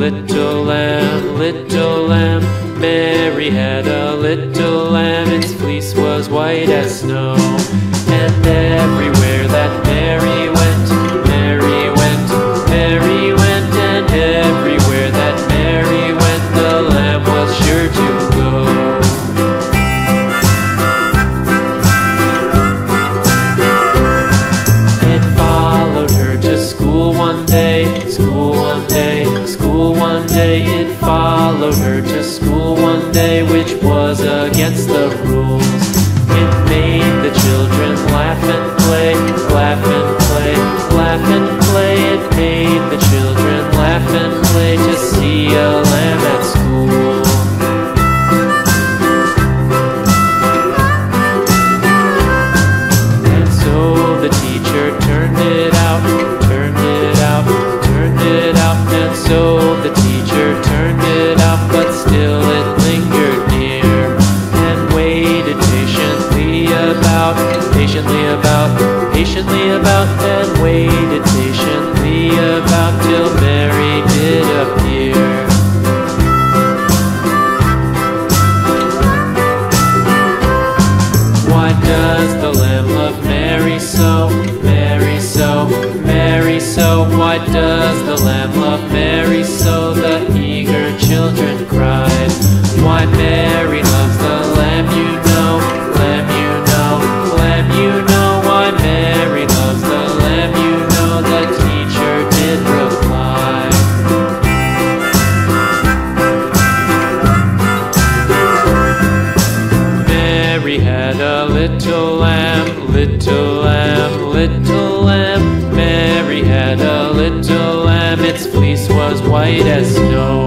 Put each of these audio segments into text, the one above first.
little lamb, little lamb. Mary had a little lamb, its fleece was white as snow. And everywhere that Mary went, Mary went, Mary went. And everywhere that Mary went, the lamb was sure to go. It followed her to school one day, school one day, school one day. It followed her to school one day, which was against the rules. It made the children laugh and play, laugh and play, laugh and play. It made the children laugh and play to see a lamb at school. And so the teacher turned it out, turned it out, turned it out. And so the teacher turned it out, but still it lingered near and waited patiently about, patiently about, patiently about, and waited patiently about till Mary did appear. Why does the lamb love Mary so, Mary so, Mary so? Why does the lamb love Mary so? The eager children cried. Why Mary loves the lamb, you know, lamb, you know, lamb, you know. Why Mary loves the lamb, you know, the teacher did reply. Mary had a little lamb, little lamb, little lamb. Mary had a little lamb, its fleece was white as snow.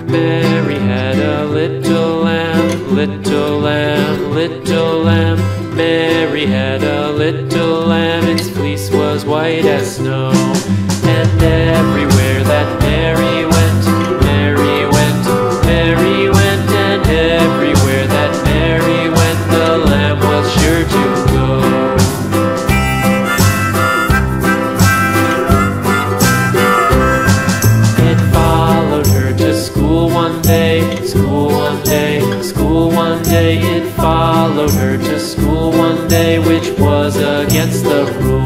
Mary had a little lamb, little lamb, little lamb. Mary had a little lamb, its fleece was white as snow. And everywhere that Mary went, Mary went, Mary went. And everywhere that Mary went, the lamb was sure to go. It followed her to school one day, school one day, school one day. It followed her to school one day, which was against the rules.